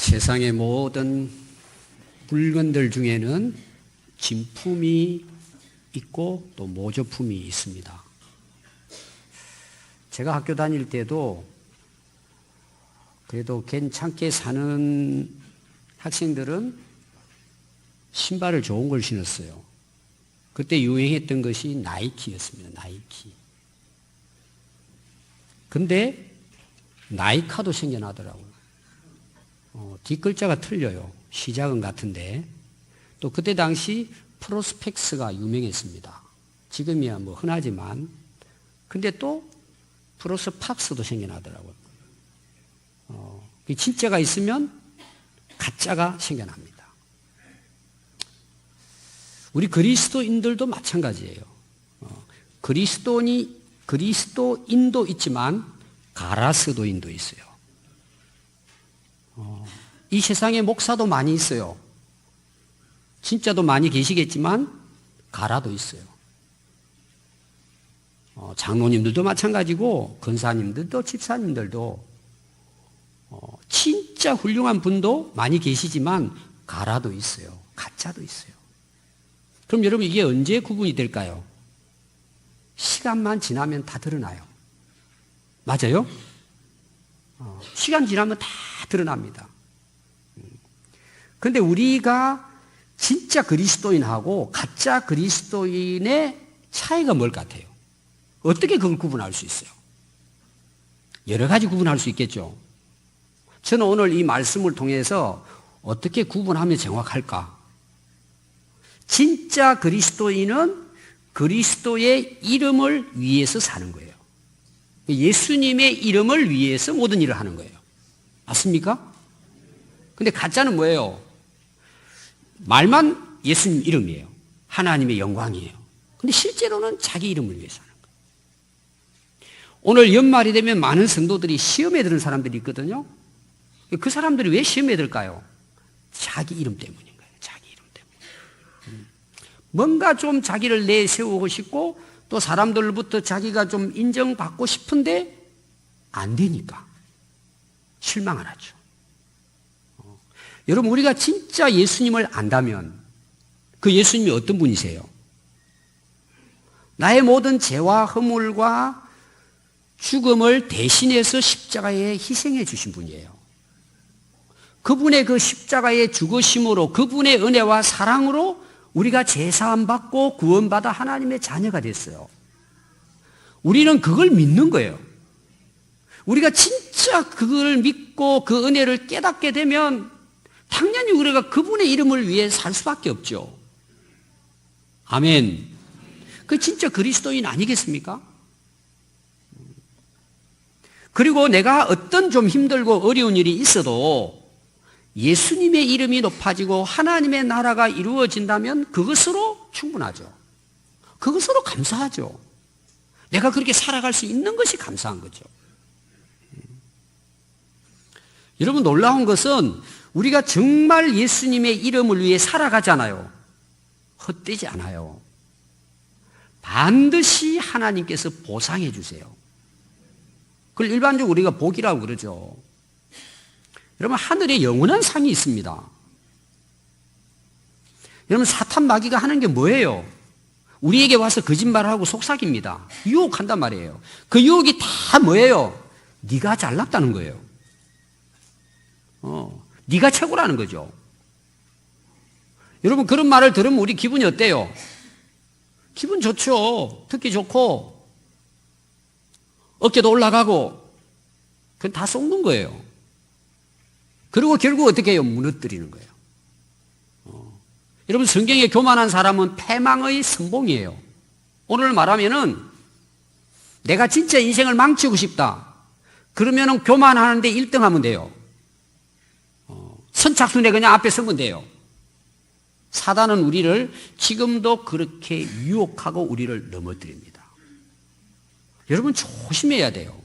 세상의 모든 물건들 중에는 진품이 있고 또 모조품이 있습니다. 제가 학교 다닐 때도 그래도 괜찮게 사는 학생들은 신발을 좋은 걸 신었어요. 그때 유행했던 것이 나이키였습니다. 나이키. 근데 나이카도 생겨나더라고요. 뒷글자가 틀려요. 시작은 같은데. 또 그때 당시 프로스펙스가 유명했습니다. 지금이야 뭐 흔하지만. 근데 또 프로스팍스도 생겨나더라고요. 진짜가 있으면 가짜가 생겨납니다. 우리 그리스도인들도 마찬가지예요. 그리스도인도 있지만 가라스도인도 있어요. 이 세상에 목사도 많이 있어요. 진짜도 많이 계시겠지만 가라도 있어요. 장로님들도 마찬가지고 권사님들도 집사님들도 진짜 훌륭한 분도 많이 계시지만 가라도 있어요. 가짜도 있어요. 그럼 여러분 이게 언제 구분이 될까요? 시간만 지나면 다 드러나요. 맞아요? 시간 지나면 다 드러납니다. 그런데 우리가 진짜 그리스도인하고 가짜 그리스도인의 차이가 뭘 같아요? 어떻게 그걸 구분할 수 있어요? 여러 가지 구분할 수 있겠죠. 저는 오늘 이 말씀을 통해서 어떻게 구분하면 정확할까? 진짜 그리스도인은 그리스도의 이름을 위해서 사는 거예요. 예수님의 이름을 위해서 모든 일을 하는 거예요. 맞습니까? 근데 가짜는 뭐예요? 말만 예수님 이름이에요. 하나님의 영광이에요. 근데 실제로는 자기 이름을 위해서 하는 거예요. 오늘 연말이 되면 많은 성도들이 시험에 드는 사람들이 있거든요. 그 사람들이 왜 시험에 들까요? 자기 이름 때문인 거예요. 자기 이름 때문에. 뭔가 좀 자기를 내세우고 싶고 또 사람들로부터 자기가 좀 인정받고 싶은데 안 되니까 실망을 하죠. 여러분 우리가 진짜 예수님을 안다면 그 예수님이 어떤 분이세요? 나의 모든 죄와 허물과 죽음을 대신해서 십자가에 희생해 주신 분이에요. 그분의 그 십자가의 죽으심으로 그분의 은혜와 사랑으로 우리가 제사함 받고 구원받아 하나님의 자녀가 됐어요. 우리는 그걸 믿는 거예요. 우리가 진짜 그걸 믿고 그 은혜를 깨닫게 되면 당연히 우리가 그분의 이름을 위해 살 수밖에 없죠. 아멘. 그 진짜 그리스도인 아니겠습니까? 그리고 내가 어떤 좀 힘들고 어려운 일이 있어도 예수님의 이름이 높아지고 하나님의 나라가 이루어진다면 그것으로 충분하죠. 그것으로 감사하죠. 내가 그렇게 살아갈 수 있는 것이 감사한 거죠. 여러분 놀라운 것은 우리가 정말 예수님의 이름을 위해 살아가잖아요. 헛되지 않아요. 반드시 하나님께서 보상해 주세요. 그걸 일반적으로 우리가 복이라고 그러죠. 여러분 하늘에 영원한 상이 있습니다. 여러분 사탄 마귀가 하는 게 뭐예요? 우리에게 와서 거짓말하고 속삭입니다. 유혹한단 말이에요. 그 유혹이 다 뭐예요? 네가 잘났다는 거예요. 네가 최고라는 거죠. 여러분 그런 말을 들으면 우리 기분이 어때요? 기분 좋죠. 듣기 좋고 어깨도 올라가고 그건 다 속는 거예요. 그리고 결국 어떻게 해요? 무너뜨리는 거예요. 여러분 성경에 교만한 사람은 패망의 선봉이에요. 오늘 말하면은 내가 진짜 인생을 망치고 싶다. 그러면은 교만하는데 1등 하면 돼요. 선착순에 그냥 앞에 서면 돼요. 사단은 우리를 지금도 그렇게 유혹하고 우리를 넘어뜨립니다. 여러분 조심해야 돼요.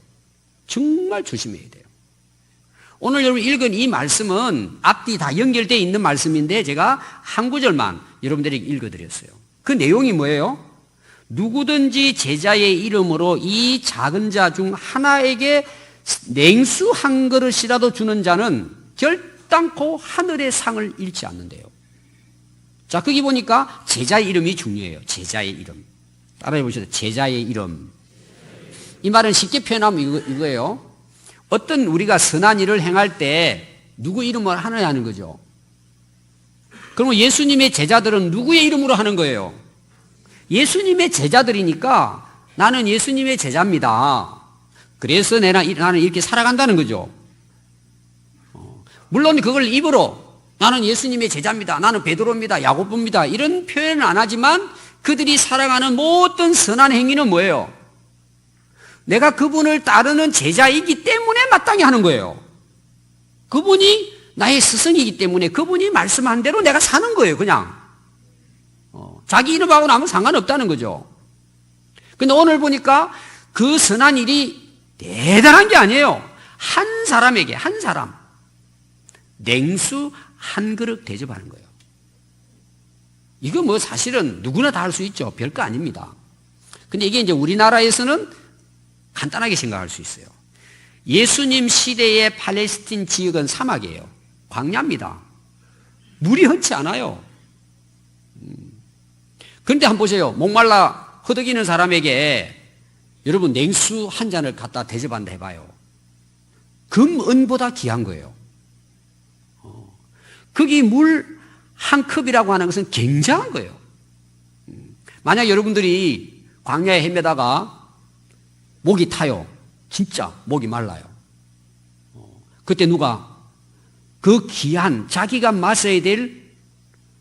정말 조심해야 돼요. 오늘 여러분 읽은 이 말씀은 앞뒤 다 연결되어 있는 말씀인데 제가 한 구절만 여러분들에게 읽어드렸어요. 그 내용이 뭐예요? 누구든지 제자의 이름으로 이 작은 자 중 하나에게 냉수 한 그릇이라도 주는 자는 절대 결단코 하늘의 상을 잃지 않는데요. 자, 거기 보니까 제자의 이름이 중요해요. 제자의 이름. 따라해 보시죠. 제자의 이름. 이 말은 쉽게 표현하면 이거예요. 어떤 우리가 선한 일을 행할 때 누구 이름을 하느냐 하는 거죠. 그러면 예수님의 제자들은 누구의 이름으로 하는 거예요? 예수님의 제자들이니까 나는 예수님의 제자입니다. 그래서 나는 이렇게 살아간다는 거죠. 물론 그걸 입으로 나는 예수님의 제자입니다. 나는 베드로입니다. 야고보입니다. 이런 표현은 안 하지만 그들이 살아가는 모든 선한 행위는 뭐예요? 내가 그분을 따르는 제자이기 때문에 마땅히 하는 거예요. 그분이 나의 스승이기 때문에 그분이 말씀한 대로 내가 사는 거예요. 그냥 자기 이름하고는 아무 상관없다는 거죠. 근데 오늘 보니까 그 선한 일이 대단한 게 아니에요. 한 사람에게 한 사람 냉수 한 그릇 대접하는 거예요. 이거 뭐 사실은 누구나 다 할 수 있죠. 별거 아닙니다. 근데 이게 이제 우리나라에서는 간단하게 생각할 수 있어요. 예수님 시대의 팔레스틴 지역은 사막이에요. 광야입니다. 물이 흔치 않아요. 그런데 한번 보세요. 목말라 허덕이는 사람에게 여러분 냉수 한 잔을 갖다 대접한다 해봐요. 금, 은보다 귀한 거예요. 거기 물 한 컵이라고 하는 것은 굉장한 거예요. 만약 여러분들이 광야에 헤매다가 목이 타요. 진짜 목이 말라요. 그때 누가 그 귀한 자기가 마셔야 될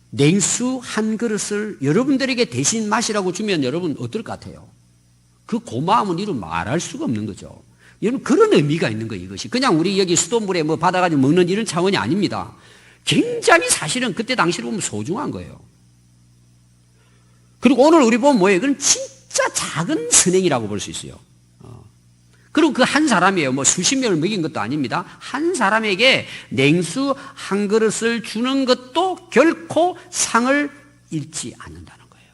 냉수 한 그릇을 여러분들에게 대신 마시라고 주면 여러분 어떨 것 같아요? 그 고마움은 이루 말할 수가 없는 거죠. 여러분 그런 의미가 있는 거예요. 이것이 그냥 우리 여기 수돗물에 뭐 받아가지고 먹는 이런 차원이 아닙니다. 굉장히 사실은 그때 당시로 보면 소중한 거예요. 그리고 오늘 우리 보면 뭐예요? 그건 진짜 작은 선행이라고 볼 수 있어요. 그리고 그 한 사람이에요. 뭐 수십 명을 먹인 것도 아닙니다. 한 사람에게 냉수 한 그릇을 주는 것도 결코 상을 잃지 않는다는 거예요.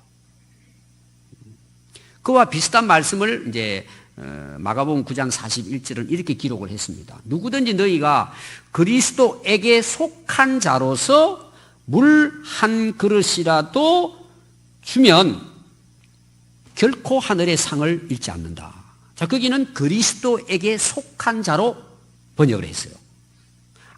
그와 비슷한 말씀을 이제 마가복음 9장 41절은 이렇게 기록을 했습니다. 누구든지 너희가 그리스도에게 속한 자로서 물 한 그릇이라도 주면 결코 하늘의 상을 잃지 않는다. 자, 거기는 그리스도에게 속한 자로 번역을 했어요.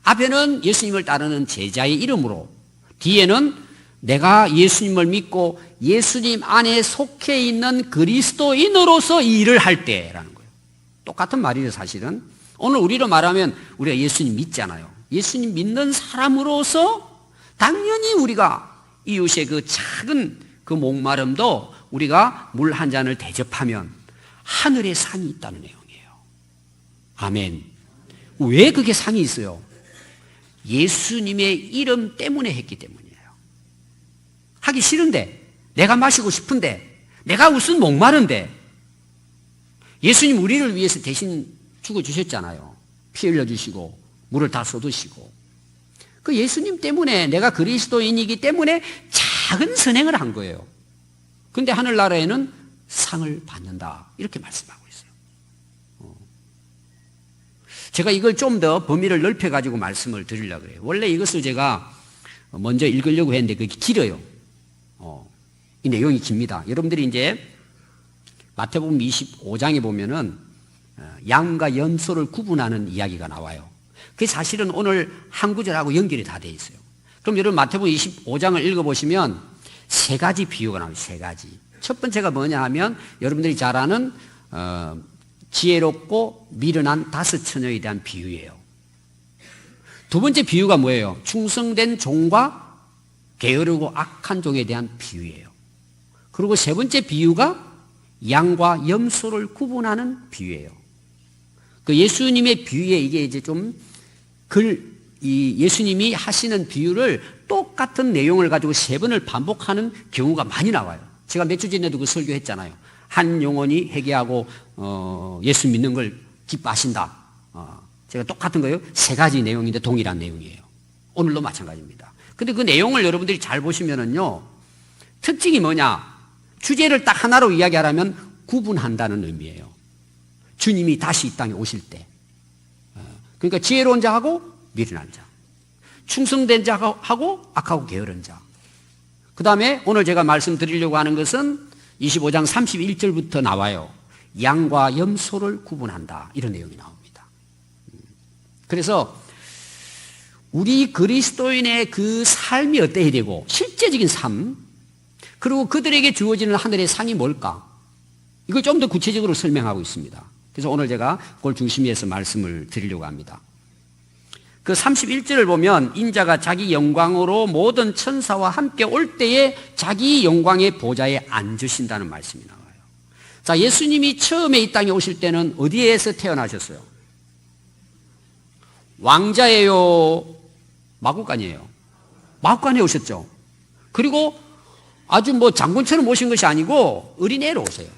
앞에는 예수님을 따르는 제자의 이름으로, 뒤에는 내가 예수님을 믿고 예수님 안에 속해 있는 그리스도인으로서 이 일을 할 때라는 거예요. 똑같은 말이에요, 사실은. 오늘 우리로 말하면 우리가 예수님 믿잖아요. 예수님 믿는 사람으로서 당연히 우리가 이웃의 그 작은 그 목마름도 우리가 물 한 잔을 대접하면 하늘에 상이 있다는 내용이에요. 아멘. 왜 그게 상이 있어요? 예수님의 이름 때문에 했기 때문이에요. 하기 싫은데, 내가 마시고 싶은데, 내가 무슨 목마른데, 예수님 우리를 위해서 대신 죽어주셨잖아요. 피 흘려주시고 물을 다 쏟으시고. 그 예수님 때문에 내가 그리스도인이기 때문에 작은 선행을 한 거예요. 그런데 하늘나라에는 상을 받는다 이렇게 말씀하고 있어요. 제가 이걸 좀 더 범위를 넓혀가지고 말씀을 드리려고 해요. 원래 이것을 제가 먼저 읽으려고 했는데 그게 길어요. 이 내용이 깁니다. 여러분들이 이제 마태복음 25장에 보면은 양과 염소를 구분하는 이야기가 나와요. 그게 사실은 오늘 한 구절하고 연결이 다 돼 있어요. 그럼 여러분 마태복음 25장을 읽어보시면 세 가지 비유가 나와요. 세 가지. 첫 번째가 뭐냐 하면 여러분들이 잘 아는 지혜롭고 미련한 5 처녀에 대한 비유예요. 두 번째 비유가 뭐예요? 충성된 종과 게으르고 악한 종에 대한 비유예요. 그리고 세 번째 비유가 양과 염소를 구분하는 비유예요. 그 예수님의 비유에 이게 이제 좀 예수님이 하시는 비유를 똑같은 내용을 가지고 3번을 반복하는 경우가 많이 나와요. 제가 몇 주 전에도 그 설교했잖아요. 한 영혼이 회개하고 예수 믿는 걸 기뻐하신다. 제가 똑같은 거예요. 3가지 내용인데 동일한 내용이에요. 오늘도 마찬가지입니다. 근데 그 내용을 여러분들이 잘 보시면은요, 특징이 뭐냐? 주제를 딱 하나로 이야기하라면 구분한다는 의미예요. 주님이 다시 이 땅에 오실 때. 그러니까 지혜로운 자하고 미련한 자. 충성된 자하고 악하고 게으른 자. 그 다음에 오늘 제가 말씀드리려고 하는 것은 25장 31절부터 나와요. 양과 염소를 구분한다. 이런 내용이 나옵니다. 그래서 우리 그리스도인의 그 삶이 어때야 되고 실제적인 삶, 그리고 그들에게 주어지는 하늘의 상이 뭘까? 이걸 좀 더 구체적으로 설명하고 있습니다. 그래서 오늘 제가 그걸 중심에서 말씀을 드리려고 합니다. 그 31절을 보면 인자가 자기 영광으로 모든 천사와 함께 올 때에 자기 영광의 보좌에 앉으신다는 말씀이 나와요. 자, 예수님이 처음에 이 땅에 오실 때는 어디에서 태어나셨어요? 왕자예요? 마구간이에요? 마구간에 오셨죠. 그리고 아주 장군처럼 오신 것이 아니고 어린애로 오세요.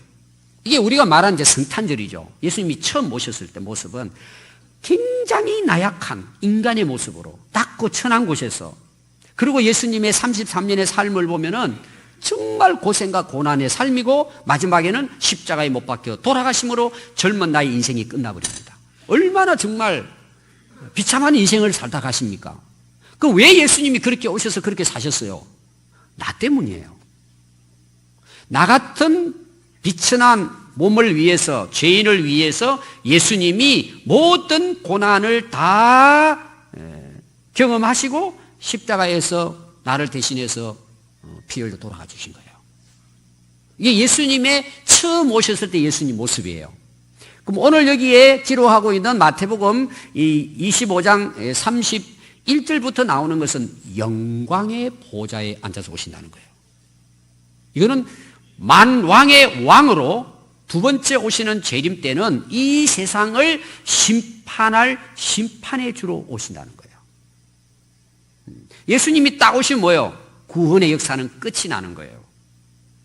이게 우리가 말하는 이제 성탄절이죠. 예수님이 처음 오셨을 때 모습은 굉장히 나약한 인간의 모습으로 낮고 천한 곳에서, 그리고 예수님의 33년의 삶을 보면은 정말 고생과 고난의 삶이고 마지막에는 십자가에 못 박혀 돌아가심으로 젊은 나이 인생이 끝나버립니다. 얼마나 정말 비참한 인생을 살다 가십니까? 그럼 왜 예수님이 그렇게 오셔서 그렇게 사셨어요? 나 때문이에요. 나 같은 비천한 몸을 위해서, 죄인을 위해서 예수님이 모든 고난을 다 경험하시고 십자가에서 나를 대신해서 피 흘려 돌아가 주신 거예요. 이게 예수님의 처음 오셨을 때 예수님 모습이에요. 그럼 오늘 여기에 기록하고 있는 마태복음 25장 31절부터 나오는 것은 영광의 보좌에 앉아서 오신다는 거예요. 이거는 만왕의 왕으로 두 번째 오시는 재림 때는 이 세상을 심판할 심판의 주로 오신다는 거예요. 예수님이 딱 오시면 뭐예요? 구원의 역사는 끝이 나는 거예요.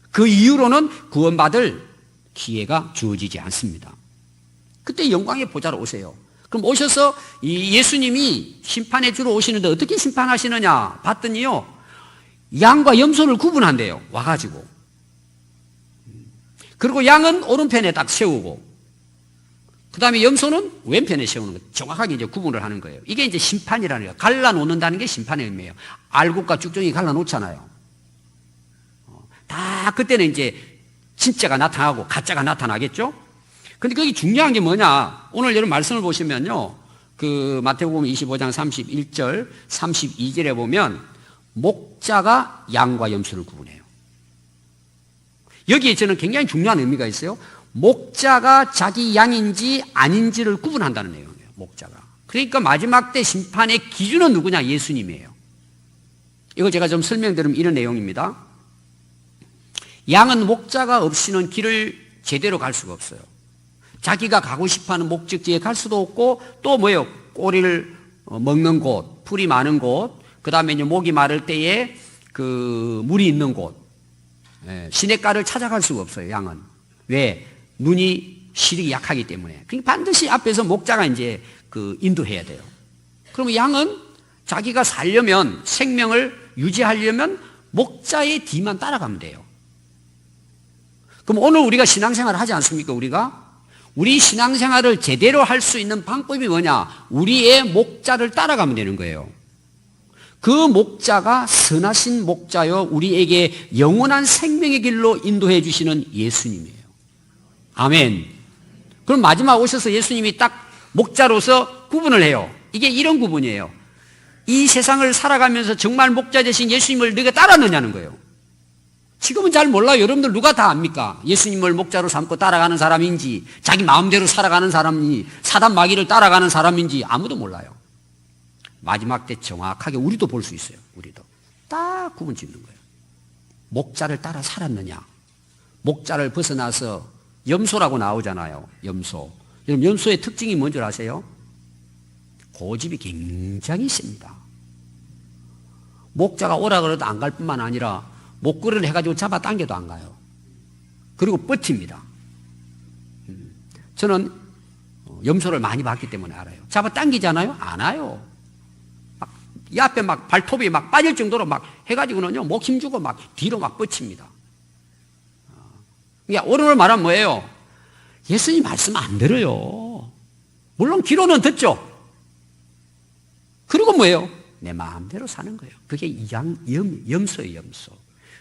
그 이후로는 구원받을 기회가 주어지지 않습니다. 그때 영광의 보좌로 오세요. 그럼 오셔서 이 예수님이 심판의 주로 오시는데 어떻게 심판하시느냐 봤더니요, 양과 염소를 구분한대요. 와가지고. 그리고 양은 오른편에 딱 세우고, 그 다음에 염소는 왼편에 세우는 거예요. 정확하게 이제 구분을 하는 거예요. 이게 이제 심판이라는 거예요. 갈라놓는다는 게 심판의 의미예요. 알곡과 쭉정이 갈라놓잖아요. 다 그때는 이제 진짜가 나타나고 가짜가 나타나겠죠? 근데 거기 중요한 게 뭐냐? 오늘 여러분 말씀을 보시면요, 그 마태복음 25장 31절, 32절에 보면 목자가 양과 염소를 구분해요. 여기에 저는 굉장히 중요한 의미가 있어요. 목자가 자기 양인지 아닌지를 구분한다는 내용이에요. 목자가. 그러니까 마지막 때 심판의 기준은 누구냐? 예수님이에요. 이걸 제가 좀 설명드리면 이런 내용입니다. 양은 목자가 없이는 길을 제대로 갈 수가 없어요. 자기가 가고 싶어하는 목적지에 갈 수도 없고, 또 뭐예요? 꼬리를 먹는 곳, 풀이 많은 곳, 그 다음에 이제 목이 마를 때에 그 물이 있는 곳, 시냇가를 찾아갈 수가 없어요. 양은. 왜? 눈이 시력이 약하기 때문에. 그러니까 반드시 앞에서 목자가 이제 그 인도해야 돼요. 그러면 양은 자기가 살려면, 생명을 유지하려면 목자의 뒤만 따라가면 돼요. 그럼 오늘 우리가 신앙생활을 하지 않습니까? 우리 신앙생활을 제대로 할 수 있는 방법이 뭐냐? 우리의 목자를 따라가면 되는 거예요. 그 목자가 선하신 목자요, 우리에게 영원한 생명의 길로 인도해 주시는 예수님이에요. 아멘. 그럼 마지막 오셔서 예수님이 딱 목자로서 구분을 해요. 이게 이런 구분이에요. 이 세상을 살아가면서 정말 목자 되신 예수님을 네가 따랐느냐는 거예요. 지금은 잘 몰라요. 여러분들 누가 다 압니까? 예수님을 목자로 삼고 따라가는 사람인지, 자기 마음대로 살아가는 사람인지, 사단 마귀를 따라가는 사람인지 아무도 몰라요. 마지막 때 정확하게 우리도 볼 수 있어요. 우리도 딱 구분 짓는 거예요. 목자를 따라 살았느냐? 목자를 벗어나서 염소라고 나오잖아요. 염소. 여러분, 염소의 특징이 뭔지 아세요? 고집이 굉장히 셉니다. 목자가 오라 그래도 안 갈 뿐만 아니라 목걸이를 해가지고 잡아당겨도 안 가요. 그리고 버팁니다. 저는 염소를 많이 봤기 때문에 알아요. 잡아당기잖아요? 안 와요. 이 앞에 막 발톱이 막 빠질 정도로 막 해가지고는요, 목 힘주고 막 뒤로 막 뻗칩니다. 그러니까 오늘 말하면 뭐예요? 예수님 말씀 안 들어요. 물론 귀로는 듣죠. 그리고 뭐예요? 내 마음대로 사는 거예요. 그게 염소예요, 염소.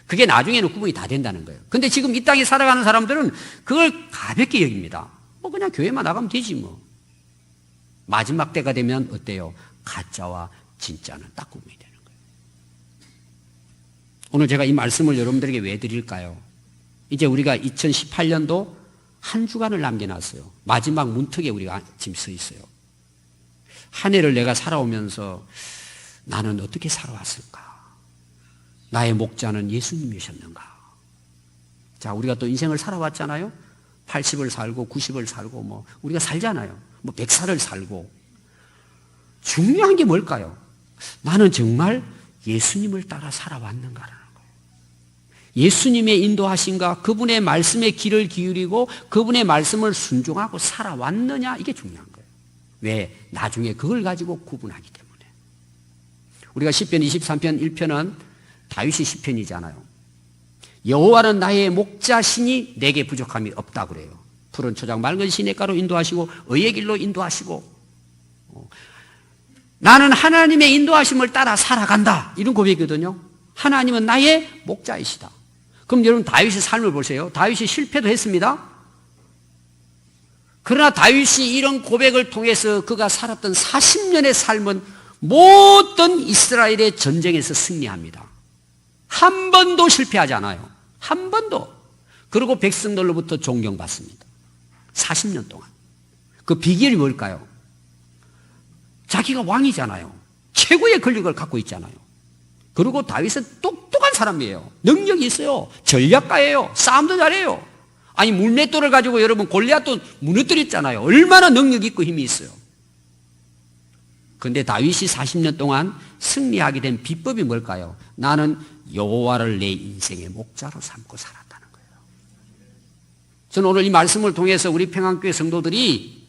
그게 나중에는 구분이 다 된다는 거예요. 근데 지금 이 땅에 살아가는 사람들은 그걸 가볍게 여깁니다. 뭐 그냥 교회만 나가면 되지 뭐. 마지막 때가 되면 어때요? 가짜와 진짜는 딱 구분이 되는 거예요. 오늘 제가 이 말씀을 여러분들에게 왜 드릴까요? 이제 우리가 2018년도 한 주간을 남겨놨어요. 마지막 문턱에 우리가 지금 서 있어요. 한 해를 내가 살아오면서 나는 어떻게 살아왔을까? 나의 목자는 예수님이셨는가? 자, 우리가 또 인생을 살아왔잖아요. 80을 살고 90을 살고 뭐 우리가 살잖아요. 뭐 100살을 살고. 중요한 게 뭘까요? 나는 정말 예수님을 따라 살아왔는가라는 거예요. 예수님의 인도하심과 그분의 말씀에 귀를 기울이고 그분의 말씀을 순종하고 살아왔느냐, 이게 중요한 거예요. 왜? 나중에 그걸 가지고 구분하기 때문에. 우리가 시편 23편 1편은 다윗의 시편이잖아요. 여호와는 나의 목자시니 내게 부족함이 없다 그래요. 푸른 초장 맑은 시냇가로 인도하시고 의의 길로 인도하시고, 나는 하나님의 인도하심을 따라 살아간다, 이런 고백이거든요. 하나님은 나의 목자이시다. 그럼 여러분 다윗의 삶을 보세요. 다윗이 실패도 했습니다. 그러나 다윗이 이런 고백을 통해서 그가 살았던 40년의 삶은 모든 이스라엘의 전쟁에서 승리합니다. 한 번도 실패하지 않아요. 한 번도. 그리고 백성들로부터 존경받습니다. 40년 동안. 그 비결이 뭘까요? 자기가 왕이잖아요. 최고의 권력을 갖고 있잖아요. 그리고 다윗은 똑똑한 사람이에요. 능력이 있어요. 전략가예요. 싸움도 잘해요. 아니, 물맷돌을 가지고 여러분 골리앗도 무너뜨렸잖아요. 얼마나 능력 있고 힘이 있어요. 그런데 다윗이 40년 동안 승리하게 된 비법이 뭘까요? 나는 여호와를 내 인생의 목자로 삼고 살았다는 거예요. 저는 오늘 이 말씀을 통해서 우리 평안교회 성도들이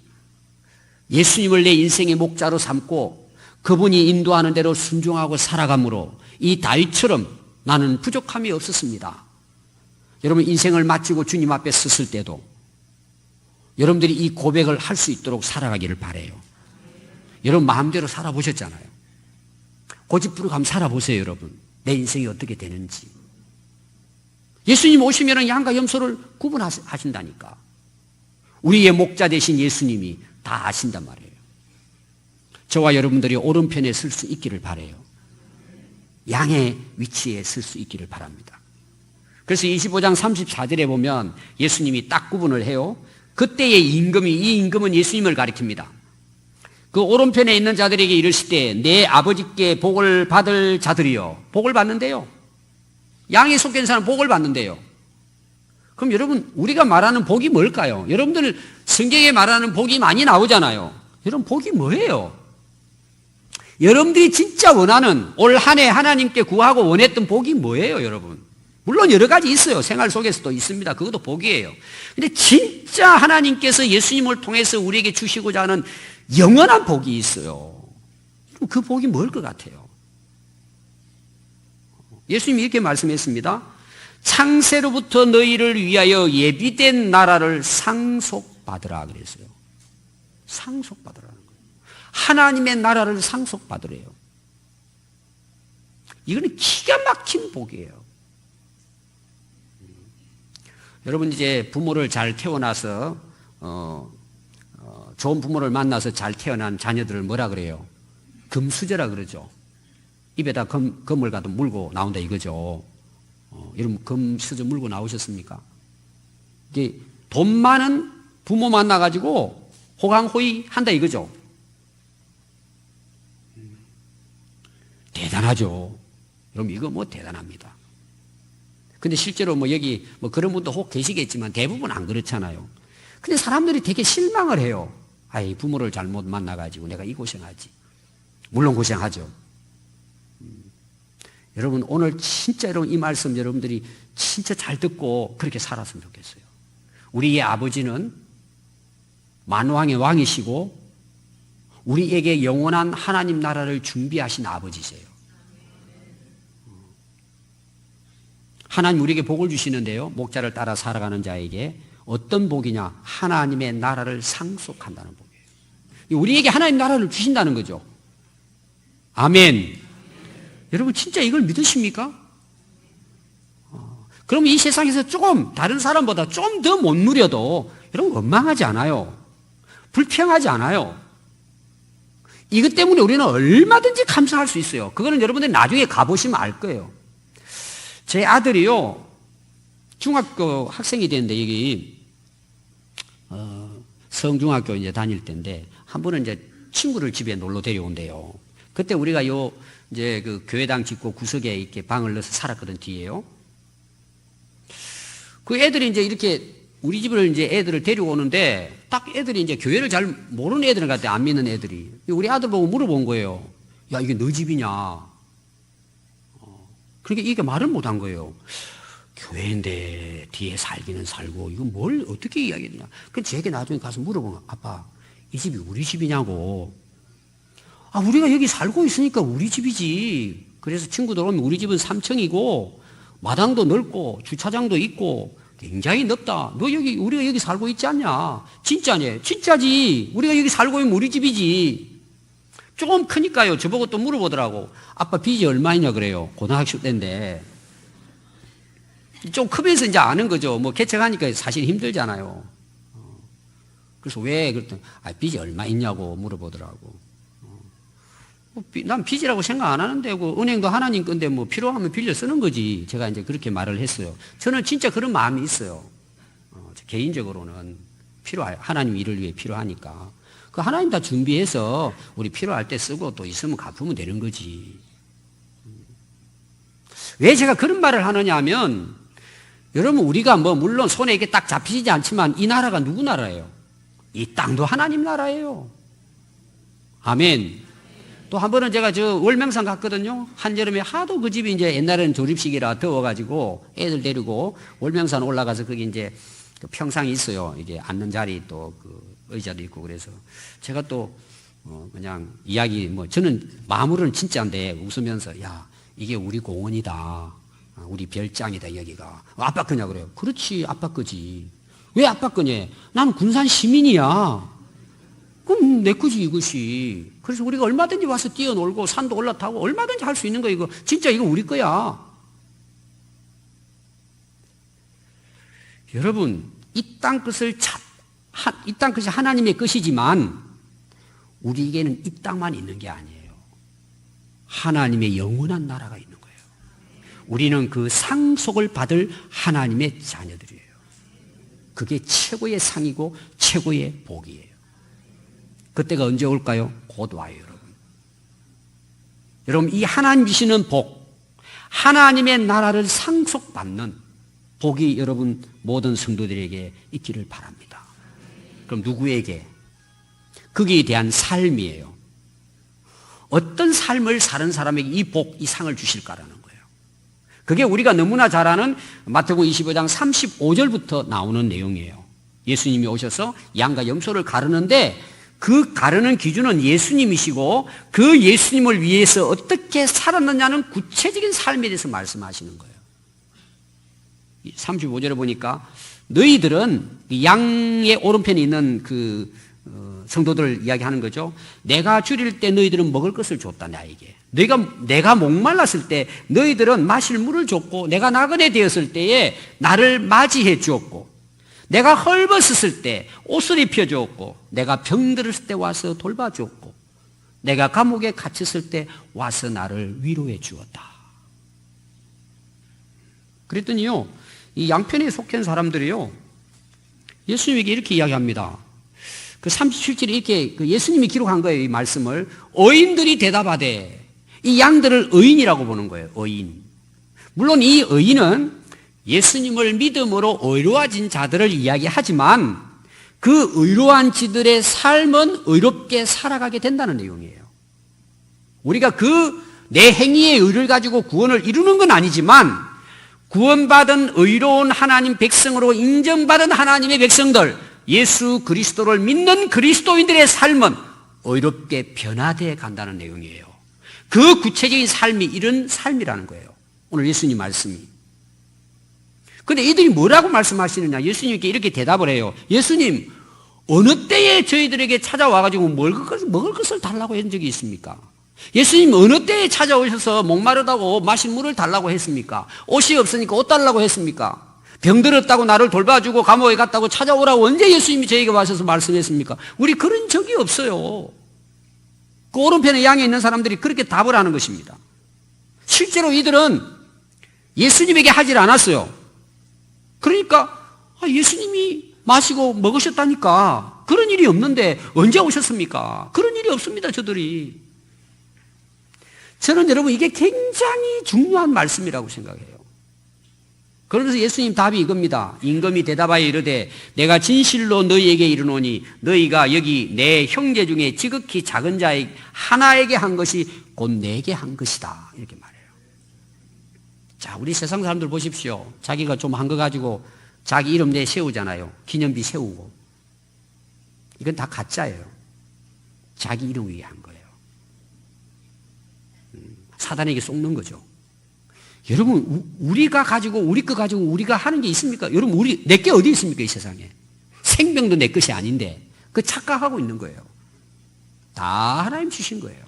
예수님을 내 인생의 목자로 삼고 그분이 인도하는 대로 순종하고 살아감으로 이 다윗처럼 나는 부족함이 없었습니다. 여러분 인생을 마치고 주님 앞에 섰을 때도 여러분들이 이 고백을 할 수 있도록 살아가기를 바라요. 여러분 마음대로 살아보셨잖아요. 고집부리고 한번 살아보세요. 여러분 내 인생이 어떻게 되는지. 예수님 오시면 양과 염소를 구분하신다니까. 우리의 목자 되신 예수님이 다 아신단 말이에요. 저와 여러분들이 오른편에 설 수 있기를 바라요. 양의 위치에 설 수 있기를 바랍니다. 그래서 25장 34절에 보면 예수님이 딱 구분을 해요. 그때의 임금이, 이 임금은 예수님을 가리킵니다. 그 오른편에 있는 자들에게 이르실 때 내 아버지께 복을 받을 자들이요. 복을 받는데요. 양에 속한 사람은 복을 받는데요. 그럼 여러분 우리가 말하는 복이 뭘까요? 여러분들 성경에 말하는 복이 많이 나오잖아요. 여러분 복이 뭐예요? 여러분들이 진짜 원하는 올 한 해 하나님께 구하고 원했던 복이 뭐예요, 여러분? 물론 여러 가지 있어요. 생활 속에서도 있습니다. 그것도 복이에요. 근데 진짜 하나님께서 예수님을 통해서 우리에게 주시고자 하는 영원한 복이 있어요. 그 복이 뭘 것 같아요? 예수님이 이렇게 말씀했습니다. 창세로부터 너희를 위하여 예비된 나라를 상속받으라 그랬어요. 상속받으라는 거예요. 하나님의 나라를 상속받으래요. 이거는 기가 막힌 복이에요. 여러분 이제 부모를 잘 태어나서 좋은 부모를 만나서 잘 태어난 자녀들을 뭐라 그래요? 금수저라 그러죠. 입에다 금을 가도 물고 나온다 이거죠. 여러분 금수저 물고 나오셨습니까? 이게 돈 많은 부모 만나가지고 호강호의 한다 이거죠. 대단하죠. 여러분 이거 뭐 대단합니다. 근데 실제로 뭐 여기 뭐 그런 분도 혹 계시겠지만 대부분 안 그렇잖아요. 근데 사람들이 되게 실망을 해요. 아이, 부모를 잘못 만나가지고 내가 이 고생하지. 물론 고생하죠. 여러분 오늘 진짜 여러분 이 말씀 여러분들이 진짜 잘 듣고 그렇게 살았으면 좋겠어요. 우리의 아버지는 만왕의 왕이시고 우리에게 영원한 하나님 나라를 준비하신 아버지세요. 하나님 우리에게 복을 주시는데요. 목자를 따라 살아가는 자에게 어떤 복이냐? 하나님의 나라를 상속한다는 복이에요. 우리에게 하나님 나라를 주신다는 거죠. 아멘. 여러분 진짜 이걸 믿으십니까? 그럼 이 세상에서 조금 다른 사람보다 좀 더 못 누려도 여러분 원망하지 않아요. 불평하지 않아요. 이것 때문에 우리는 얼마든지 감사할 수 있어요. 그거는 여러분들이 나중에 가보시면 알 거예요. 제 아들이요, 중학교 학생이 됐는데, 여기, 성중학교 이제 다닐 때인데, 한 번은 이제 친구를 집에 놀러 데려온대요. 그때 우리가 이제 그 교회당 짓고 구석에 이렇게 방을 넣어서 살았거든, 뒤에요. 그 애들이 이제 이렇게 우리 집을 이제 애들을 데리고 오는데, 딱 애들이 이제 교회를 잘 모르는 애들은 같아, 안 믿는 애들이. 우리 아들 보고 물어본 거예요. 야, 이게 너 집이냐? 그러니까 이게 말을 못 한 거예요. 교회인데 뒤에 살기는 살고 이거 뭘 어떻게 이야기했냐. 그래서 제게 나중에 가서 물어본 거야. 아빠, 이 집이 우리 집이냐고. 아, 우리가 여기 살고 있으니까 우리 집이지. 그래서 친구들 오면 우리 집은 3층이고 마당도 넓고 주차장도 있고 굉장히 넓다. 너 여기 우리가 여기 살고 있지 않냐? 진짜네. 진짜지. 우리가 여기 살고 있으면 우리 집이지. 조금 크니까요. 저보고 또 물어보더라고. 아빠 빚이 얼마이냐 그래요. 고등학교 때인데. 좀 크면서 이제 아는 거죠. 뭐 개척하니까 사실 힘들잖아요. 그래서 왜? 그랬더니 빚이 얼마 있냐고 물어보더라고. 난 빚이라고 생각 안 하는데 은행도 하나님 건데 뭐 필요하면 빌려 쓰는 거지. 제가 이제 그렇게 말을 했어요. 저는 진짜 그런 마음이 있어요. 개인적으로는 필요해요. 하나님 일을 위해 필요하니까. 그 하나님 다 준비해서 우리 필요할 때 쓰고 또 있으면 갚으면 되는 거지. 왜 제가 그런 말을 하느냐 하면 여러분 우리가 뭐 물론 손에 이게 딱 잡히지 않지만 이 나라가 누구 나라예요? 이 땅도 하나님 나라예요. 아멘. 또 한 번은 제가 저 월명산 갔거든요. 한여름에 하도 그 집이 이제 옛날에는 조립식이라 더워가지고 애들 데리고 월명산 올라가서 거기 이제 그 평상이 있어요. 이게 앉는 자리 또 그 의자도 있고 그래서 제가 또 그냥 이야기 뭐 저는 마음으로는 진짜인데 웃으면서 야 이게 우리 공원이다. 우리 별장이다 여기가. 아빠 거냐 그래요. 그렇지 아빠 거지. 왜 아빠 거냐? 나는 군산 시민이야. 그럼 내 거지 이것이. 그래서 우리가 얼마든지 와서 뛰어놀고 산도 올라타고 얼마든지 할 수 있는 거 이거. 진짜 이거 우리 거야. 여러분 이 땅 것을 이 땅 것이 하나님의 것이지만 우리에게는 이 땅만 있는 게 아니에요. 하나님의 영원한 나라가 있는 거예요. 우리는 그 상속을 받을 하나님의 자녀들이에요. 그게 최고의 상이고 최고의 복이에요. 그때가 언제 올까요? 곧 와요, 여러분. 여러분, 이 하나님 주시는 복, 하나님의 나라를 상속받는 복이 여러분 모든 성도들에게 있기를 바랍니다. 그럼 누구에게? 거기에 대한 삶이에요. 어떤 삶을 사는 사람에게 이 복, 이 상을 주실까라는 거예요. 그게 우리가 너무나 잘 아는 마태복음 25장 35절부터 나오는 내용이에요. 예수님이 오셔서 양과 염소를 가르는데 그 가르는 기준은 예수님이시고 그 예수님을 위해서 어떻게 살았느냐는 구체적인 삶에 대해서 말씀하시는 거예요. 35절에 보니까 너희들은 양의 오른편에 있는 그 성도들 이야기하는 거죠. 내가 줄일 때 너희들은 먹을 것을 줬다 나에게. 내가 목말랐을 때 너희들은 마실 물을 줬고 내가 나그네 되었을 때에 나를 맞이해 주었고 내가 헐벗었을 때 옷을 입혀주었고 내가 병들었을 때 와서 돌봐주었고 내가 감옥에 갇혔을 때 와서 나를 위로해 주었다. 그랬더니요 이 양편에 속한 사람들이요 예수님에게 이렇게 이야기합니다. 그 37절에 이렇게 예수님이 기록한 거예요. 이 말씀을. 의인들이 대답하되 이 양들을 의인이라고 보는 거예요. 의인. 물론 이 의인은 예수님을 믿음으로 의로워진 자들을 이야기하지만 그 의로한 지들의 삶은 의롭게 살아가게 된다는 내용이에요. 우리가 그 내 행위의 의를 가지고 구원을 이루는 건 아니지만 구원받은 의로운 하나님 백성으로 인정받은 하나님의 백성들 예수 그리스도를 믿는 그리스도인들의 삶은 의롭게 변화되어 간다는 내용이에요. 그 구체적인 삶이 이런 삶이라는 거예요. 오늘 예수님 말씀이. 그런데 이들이 뭐라고 말씀하시느냐. 예수님께 이렇게 대답을 해요. 예수님 어느 때에 저희들에게 찾아와가지고 먹을 것을 달라고 한 적이 있습니까? 예수님 어느 때에 찾아오셔서 목마르다고 마실 물을 달라고 했습니까? 옷이 없으니까 옷 달라고 했습니까? 병들었다고 나를 돌봐주고 감옥에 갔다고 찾아오라고 언제 예수님이 저에게 와셔서 말씀했습니까? 우리 그런 적이 없어요. 그 오른편에 양에 있는 사람들이 그렇게 답을 하는 것입니다. 실제로 이들은 예수님에게 하질 않았어요. 그러니까 예수님이 마시고 먹으셨다니까 그런 일이 없는데 언제 오셨습니까? 그런 일이 없습니다. 저들이. 저는 여러분 이게 굉장히 중요한 말씀이라고 생각해요. 그러면서 예수님 답이 이겁니다. 임금이 대답하여 이르되 내가 진실로 너희에게 이르노니 너희가 여기 내 형제 중에 지극히 작은 자의 하나에게 한 것이 곧 내게 한 것이다. 이렇게 말해요. 자, 우리 세상 사람들 보십시오. 자기가 좀 한 거 가지고 자기 이름 내 세우잖아요. 기념비 세우고. 이건 다 가짜예요. 자기 이름 위에 한 거예요. 사단에게 속는 거죠. 여러분, 우리가 가지고, 우리 거 가지고 우리가 하는 게 있습니까? 여러분, 내 게 어디 있습니까? 이 세상에. 생명도 내 것이 아닌데, 그 착각하고 있는 거예요. 다 하나님 주신 거예요.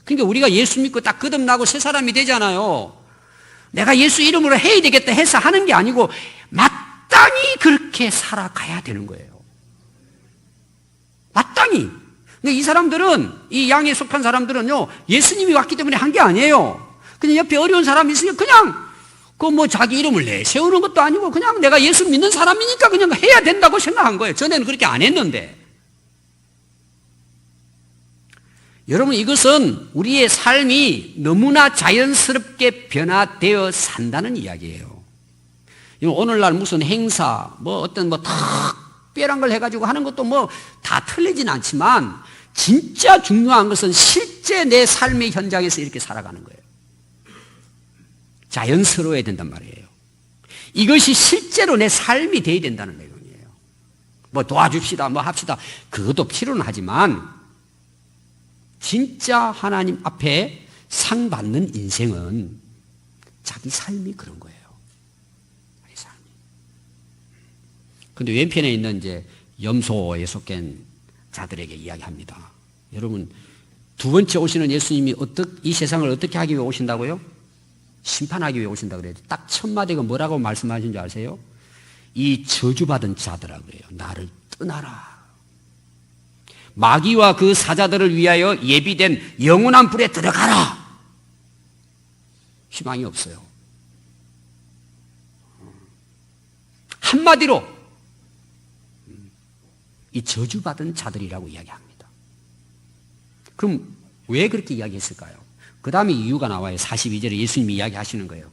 그러니까 우리가 예수 믿고 딱 거듭나고 새 사람이 되잖아요. 내가 예수 이름으로 해야 되겠다 해서 하는 게 아니고, 마땅히 그렇게 살아가야 되는 거예요. 마땅히. 근데 이 사람들은, 이 양에 속한 사람들은요, 예수님이 왔기 때문에 한 게 아니에요. 그냥 옆에 어려운 사람이 있으니까 그냥 자기 이름을 내세우는 것도 아니고 그냥 내가 예수 믿는 사람이니까 그냥 해야 된다고 생각한 거예요. 전에는 그렇게 안 했는데. 여러분, 이것은 우리의 삶이 너무나 자연스럽게 변화되어 산다는 이야기예요. 오늘날 무슨 행사, 어떤 특별한 걸 해가지고 하는 것도 다 틀리진 않지만 진짜 중요한 것은 실제 내 삶의 현장에서 이렇게 살아가는 거예요. 자연스러워야 된단 말이에요. 이것이 실제로 내 삶이 되어야 된다는 내용이에요. 도와줍시다, 합시다. 그것도 필요는 하지만 진짜 하나님 앞에 상 받는 인생은 자기 삶이 그런 거예요. 자기 삶이. 근데 왼편에 있는 이제 염소에 속한 자들에게 이야기합니다. 여러분, 두 번째 오시는 예수님이 이 세상을 어떻게 하기 위해 오신다고요? 심판하기 위해 오신다 그래요. 딱 첫 마디가 뭐라고 말씀하신 줄 아세요? 이 저주받은 자들아 그래요. 나를 떠나라. 마귀와 그 사자들을 위하여 예비된 영원한 불에 들어가라. 희망이 없어요. 한마디로 이 저주받은 자들이라고 이야기합니다. 그럼 왜 그렇게 이야기했을까요? 그 다음에 이유가 나와요. 42절에 예수님이 이야기하시는 거예요.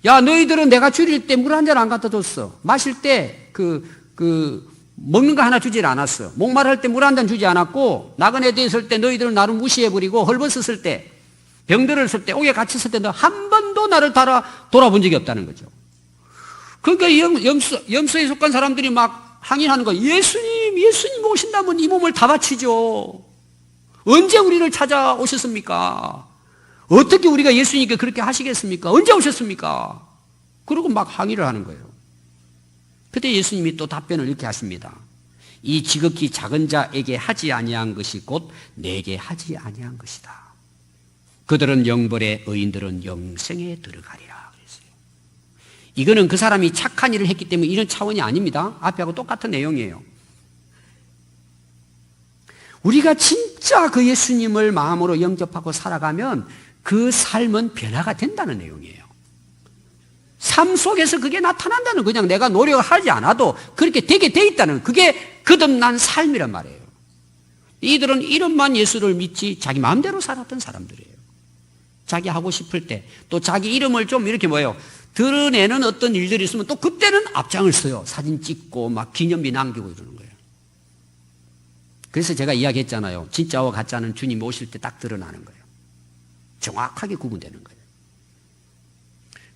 야, 너희들은 내가 줄일 때 물 한 잔 안 갖다 줬어. 마실 때 먹는 거 하나 주질 않았어. 목마를 때 물 한 잔 주지 않았고, 나그네 돼 있을 때 너희들은 나를 무시해버리고, 헐벗었을 때, 병들었을 때, 옥에 갇혔을 때 너 한 번도 나를 돌아본 적이 없다는 거죠. 그러니까 염소에 속한 사람들이 막 항의하는 거예요. 예수님 오신다면 이 몸을 다 바치죠. 언제 우리를 찾아오셨습니까? 어떻게 우리가 예수님께 그렇게 하시겠습니까? 언제 오셨습니까? 그러고 막 항의를 하는 거예요. 그때 예수님이 또 답변을 이렇게 하십니다. 이 지극히 작은 자에게 하지 아니한 것이 곧 내게 하지 아니한 것이다. 그들은 영벌에 의인들은 영생에 들어가리라 그랬어요. 이거는 그 사람이 착한 일을 했기 때문에 이런 차원이 아닙니다. 앞에하고 똑같은 내용이에요. 우리가 진짜 그 예수님을 마음으로 영접하고 살아가면 그 삶은 변화가 된다는 내용이에요. 삶 속에서 그게 나타난다는, 그냥 내가 노력을 하지 않아도 그렇게 되게 돼 있다는, 그게 거듭난 삶이란 말이에요. 이들은 이름만 예수를 믿지 자기 마음대로 살았던 사람들이에요. 자기 하고 싶을 때, 또 자기 이름을 좀 이렇게 드러내는 어떤 일들이 있으면 또 그때는 앞장을 서요. 사진 찍고 막 기념비 남기고 이러는 거예요. 그래서 제가 이야기했잖아요. 진짜와 가짜는 주님 오실 때 딱 드러나는 거예요. 정확하게 구분되는 거예요.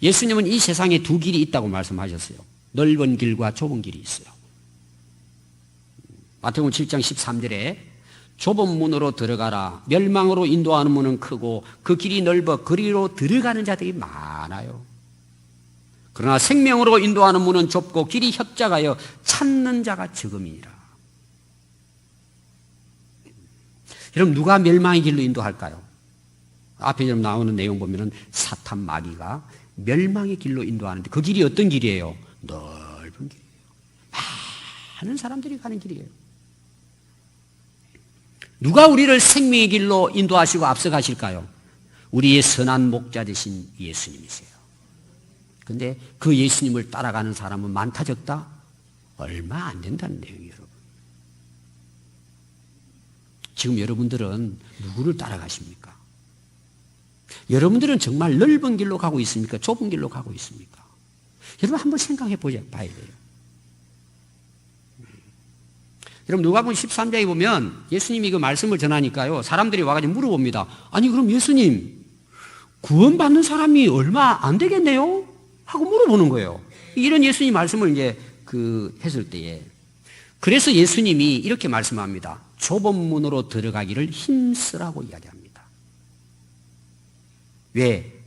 예수님은 이 세상에 두 길이 있다고 말씀하셨어요. 넓은 길과 좁은 길이 있어요. 마태복음 7장 13절에 좁은 문으로 들어가라. 멸망으로 인도하는 문은 크고 그 길이 넓어 그리로 들어가는 자들이 많아요. 그러나 생명으로 인도하는 문은 좁고 길이 협착하여 찾는 자가 적음이니라. 여러분, 누가 멸망의 길로 인도할까요? 앞에 좀 나오는 내용 보면은 사탄 마귀가 멸망의 길로 인도하는데 그 길이 어떤 길이에요? 넓은 길이에요. 많은 사람들이 가는 길이에요. 누가 우리를 생명의 길로 인도하시고 앞서가실까요? 우리의 선한 목자 되신 예수님이세요. 근데 그 예수님을 따라가는 사람은 많다 적다? 얼마 안 된다는 내용이에요, 여러분. 지금 여러분들은 누구를 따라가십니까? 여러분들은 정말 넓은 길로 가고 있습니까? 좁은 길로 가고 있습니까? 여러분 한번 생각해 봐야 돼요. 여러분 누가복음 13장에 보면 예수님이 그 말씀을 전하니까요, 사람들이 와가지고 물어봅니다. 아니 그럼 예수님, 구원받는 사람이 얼마 안 되겠네요? 하고 물어보는 거예요. 이런 예수님 말씀을 이제 했을 때에. 그래서 예수님이 이렇게 말씀합니다. 좁은 문으로 들어가기를 힘쓰라고 이야기합니다. 왜?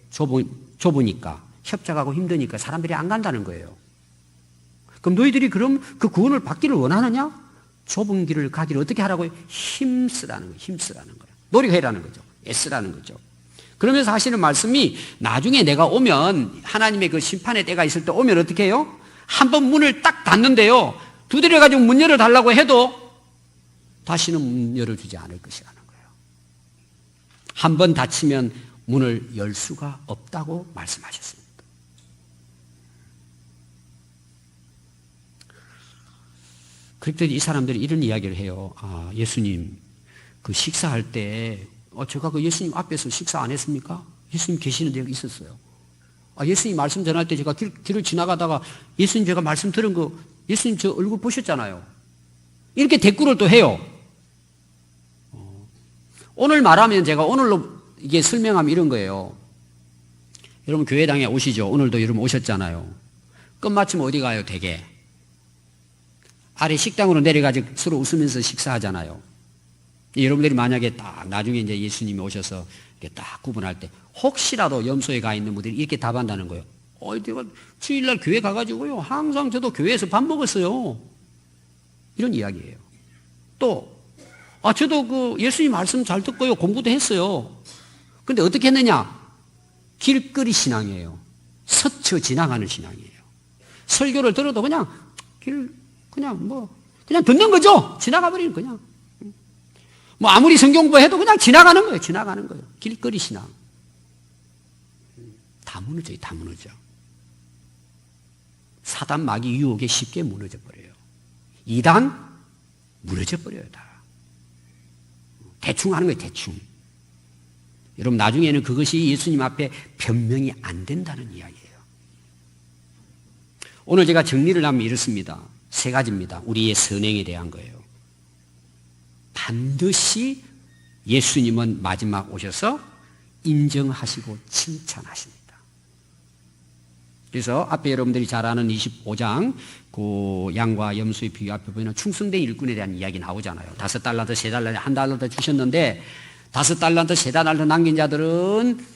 좁으니까, 협작하고 힘드니까 사람들이 안 간다는 거예요. 그럼 너희들이 그럼 그 구원을 받기를 원하느냐? 좁은 길을 가기를 어떻게 하라고요? 힘쓰라는 거예요. 힘쓰라는 거예요. 노력해라는 거죠. 애쓰라는 거죠. 그러면서 하시는 말씀이 나중에 내가 오면 하나님의 그 심판의 때가 있을 때 오면 어떻게 해요? 한번 문을 딱 닫는데요. 두드려가지고 문 열어달라고 해도 다시는 문 열어주지 않을 것이라는 거예요. 한번 닫히면 문을 열 수가 없다고 말씀하셨습니다. 그랬더니 이 사람들이 이런 이야기를 해요. 아, 예수님, 그 식사할 때, 제가 그 예수님 앞에서 식사 안 했습니까? 예수님 계시는 데가 있었어요. 아, 예수님 말씀 전할 때 제가 길을 지나가다가 예수님 제가 말씀 들은 거, 예수님 저 얼굴 보셨잖아요. 이렇게 대꾸를 또 해요. 오늘 말하면 제가 오늘로 이게 설명하면 이런 거예요. 여러분 교회당에 오시죠. 오늘도 여러분 오셨잖아요. 끝마치면 어디 가요, 대개? 아래 식당으로 내려가지고 서로 웃으면서 식사하잖아요. 여러분들이 만약에 딱 나중에 이제 예수님이 오셔서 이렇게 딱 구분할 때 혹시라도 염소에 가 있는 분들이 이렇게 답한다는 거예요. 내가 주일날 교회 가가지고요. 항상 저도 교회에서 밥 먹었어요. 이런 이야기예요. 또, 저도 그 예수님 말씀 잘 듣고요. 공부도 했어요. 근데 어떻게 했느냐? 길거리 신앙이에요. 스쳐 지나가는 신앙이에요. 설교를 들어도 그냥 그냥 듣는 거죠. 지나가 버리는 그냥. 아무리 성경부 해도 그냥 지나가는 거예요. 지나가는 거예요. 길거리 신앙. 다 무너져요. 다 무너져. 사단 마귀 유혹에 쉽게 무너져 버려요. 이단 무너져 버려요. 다. 대충 하는 거예요. 대충. 여러분 나중에는 그것이 예수님 앞에 변명이 안 된다는 이야기예요. 오늘 제가 정리를 하면 이렇습니다. 3가지입니다. 우리의 선행에 대한 거예요. 반드시 예수님은 마지막 오셔서 인정하시고 칭찬하십니다. 그래서 앞에 여러분들이 잘 아는 25장 그 양과 염소의 비유 앞에 보면 충성된 일꾼에 대한 이야기 나오잖아요. 5달란트, 3달란트, 1달란트 주셨는데 5달란트, 3달란트 남긴 자들은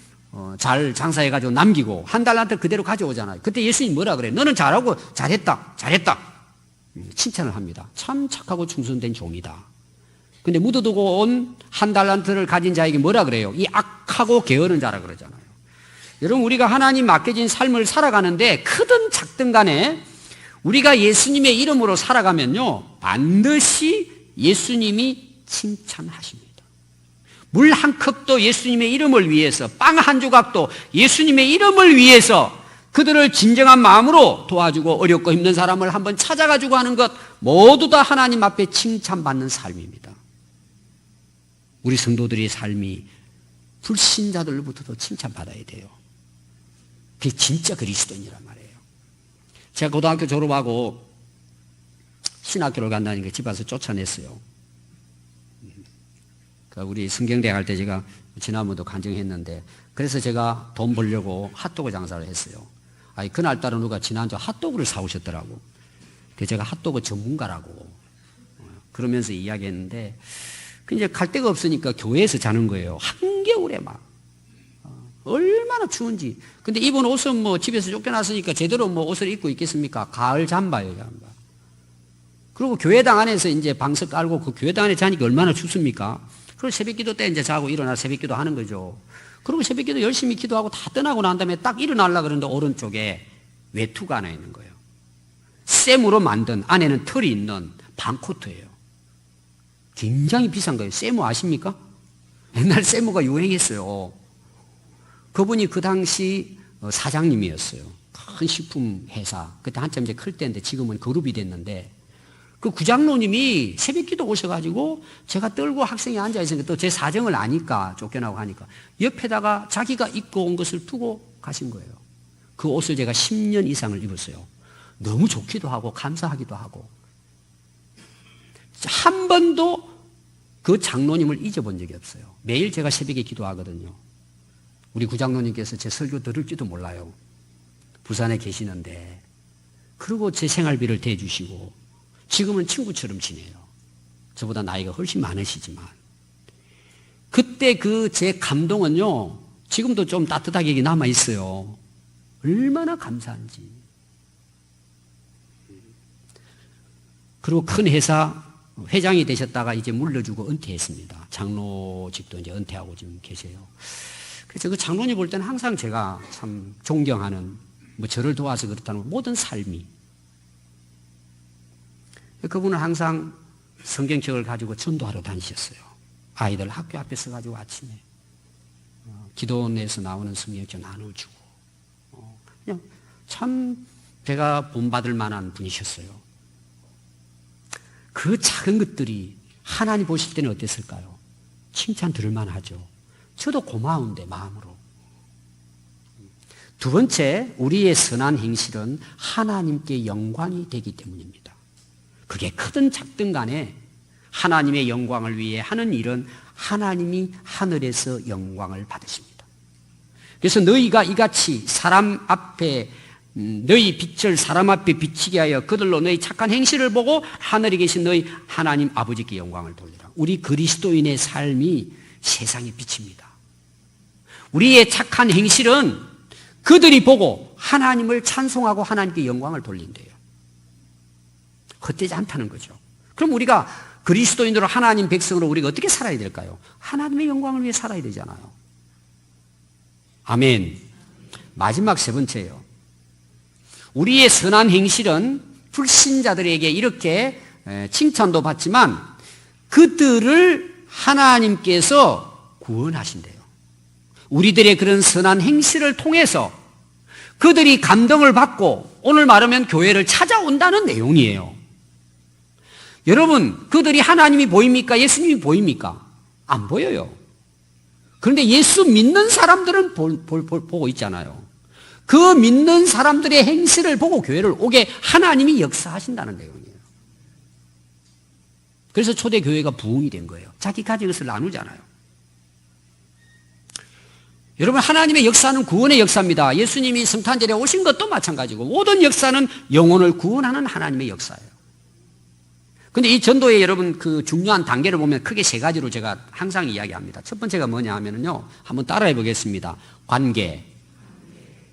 잘 장사해가지고 남기고 1달란트 그대로 가져오잖아요. 그때 예수님이 뭐라 그래요? 너는 잘하고 잘했다. 칭찬을 합니다. 참 착하고 충성된 종이다. 근데 묻어두고 온 1달란트를 가진 자에게 뭐라 그래요? 이 악하고 게으른 자라 그러잖아요. 여러분 우리가 하나님 맡겨진 삶을 살아가는데 크든 작든 간에 우리가 예수님의 이름으로 살아가면요 반드시 예수님이 칭찬하십니다. 물 한 컵도 예수님의 이름을 위해서, 빵 한 조각도 예수님의 이름을 위해서 그들을 진정한 마음으로 도와주고 어렵고 힘든 사람을 한번 찾아가지고 하는 것 모두 다 하나님 앞에 칭찬받는 삶입니다. 우리 성도들의 삶이 불신자들로부터도 칭찬받아야 돼요. 그게 진짜 그리스도인이란 말이에요. 제가 고등학교 졸업하고 신학교를 간다니까 집 와서 쫓아냈어요. 우리 성경대 갈 때 제가 지난번도 간증했는데 그래서 제가 돈 벌려고 핫도그 장사를 했어요. 그날따라 누가 지난주 핫도그를 사오셨더라고. 그래서 제가 핫도그 전문가라고 그러면서 이야기했는데 이제 갈 데가 없으니까 교회에서 자는 거예요. 한겨울에 막 얼마나 추운지. 근데 입은 옷은 집에서 쫓겨났으니까 제대로 옷을 입고 있겠습니까? 가을 잠바예요, 잠바. 그리고 교회당 안에서 이제 방석 깔고 그 교회당 안에 자니까 얼마나 춥습니까? 그리고 새벽기도 때 이제 자고 일어나 새벽기도 하는 거죠. 그리고 새벽기도 열심히 기도하고 다 떠나고 난 다음에 딱 일어나려고 그러는데 오른쪽에 외투가 하나 있는 거예요. 쇠무로 만든 안에는 털이 있는 반코트예요. 굉장히 비싼 거예요. 쇠무 아십니까? 옛날 쇠무가 유행했어요. 그분이 그 당시 사장님이었어요. 큰 식품 회사. 그때 한참 이제 클 때인데 지금은 그룹이 됐는데 그 구장로님이 새벽기도 오셔가지고 제가 떨고 학생이 앉아있으니까 또 제 사정을 아니까 쫓겨나고 하니까 옆에다가 자기가 입고 온 것을 두고 가신 거예요. 그 옷을 제가 10년 이상을 입었어요. 너무 좋기도 하고 감사하기도 하고 한 번도 그 장로님을 잊어본 적이 없어요. 매일 제가 새벽에 기도하거든요. 우리 구장로님께서 제 설교 들을지도 몰라요. 부산에 계시는데 그리고 제 생활비를 대주시고 지금은 친구처럼 지내요. 저보다 나이가 훨씬 많으시지만 그때 그 제 감동은요 지금도 좀 따뜻하게 남아있어요. 얼마나 감사한지. 그리고 큰 회사 회장이 되셨다가 이제 물러주고 은퇴했습니다. 장로직도 이제 은퇴하고 지금 계세요. 그래서 그 장로님 볼 때는 항상 제가 참 존경하는 뭐 저를 도와서 그렇다는 모든 삶이 그분은 항상 성경책을 가지고 전도하러 다니셨어요. 아이들 학교 앞에 서가지고 아침에 기도원에서 나오는 성경책 나눠주고 그냥 참 제가 본받을 만한 분이셨어요. 그 작은 것들이 하나님 보실 때는 어땠을까요? 칭찬 들을 만하죠. 저도 고마운데 마음으로. 두 번째, 우리의 선한 행실은 하나님께 영광이 되기 때문입니다. 그게 크든 작든 간에 하나님의 영광을 위해 하는 일은 하나님이 하늘에서 영광을 받으십니다. 그래서 너희가 이같이 사람 앞에 너희 빛을 사람 앞에 비치게 하여 그들로 너희 착한 행실을 보고 하늘에 계신 너희 하나님 아버지께 영광을 돌리라. 우리 그리스도인의 삶이 세상의 빛입니다. 우리의 착한 행실은 그들이 보고 하나님을 찬송하고 하나님께 영광을 돌린대요. 헛되지 않다는 거죠. 그럼 우리가 그리스도인으로 하나님 백성으로 우리가 어떻게 살아야 될까요? 하나님의 영광을 위해 살아야 되잖아요. 아멘. 마지막 세 번째예요. 우리의 선한 행실은 불신자들에게 이렇게 칭찬도 받지만 그들을 하나님께서 구원하신대요. 우리들의 그런 선한 행실을 통해서 그들이 감동을 받고 오늘 말하면 교회를 찾아온다는 내용이에요. 여러분, 그들이 하나님이 보입니까? 예수님이 보입니까? 안 보여요. 그런데 예수 믿는 사람들은 보고 있잖아요. 그 믿는 사람들의 행실을 보고 교회를 오게 하나님이 역사하신다는 내용이에요. 그래서 초대교회가 부흥이 된 거예요. 자기 가진 것을 나누잖아요. 여러분, 하나님의 역사는 구원의 역사입니다. 예수님이 성탄절에 오신 것도 마찬가지고 모든 역사는 영혼을 구원하는 하나님의 역사예요. 근데 이 전도의 여러분 그 중요한 단계를 보면 크게 세 가지로 제가 항상 이야기합니다. 첫 번째가 뭐냐 하면은요, 한번 따라해 보겠습니다. 관계.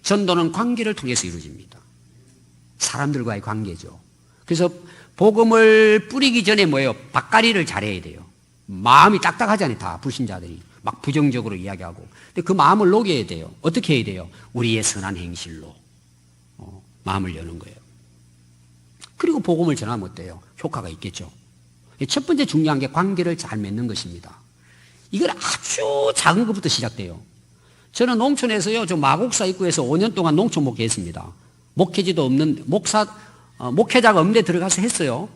전도는 관계를 통해서 이루어집니다. 사람들과의 관계죠. 그래서 복음을 뿌리기 전에 뭐예요? 밭갈이를 잘해야 돼요. 마음이 딱딱하잖아요. 다 불신자들이 막 부정적으로 이야기하고. 근데 그 마음을 녹여야 돼요. 어떻게 해야 돼요? 우리의 선한 행실로 마음을 여는 거예요. 그리고 복음을 전하면 어때요? 효과가 있겠죠. 첫 번째 중요한 게 관계를 잘 맺는 것입니다. 이건 아주 작은 것부터 시작돼요. 저는 농촌에서요, 저 마곡사 입구에서 5년 동안 농촌 목회했습니다. 목회지도 없는 목회자가 없는 데 들어가서 했어요.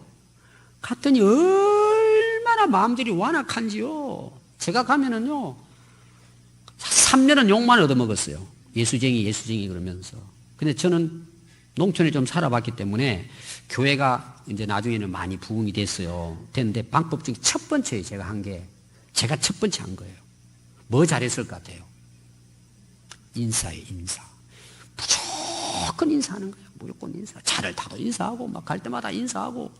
갔더니 얼마나 마음들이 완악한지요. 제가 가면은요 3년은 욕만 얻어먹었어요. 예수쟁이 그러면서. 근데 저는 농촌에 좀 살아봤기 때문에 교회가 이제 나중에는 많이 부흥이 됐는데 방법 중에 첫 번째 제가 한 게 제가 첫 번째 한 거예요. 뭐 잘했을 것 같아요? 인사예요, 인사. 무조건 인사하는 거예요. 무조건 인사. 차를 타도 인사하고 막 갈 때마다 인사하고.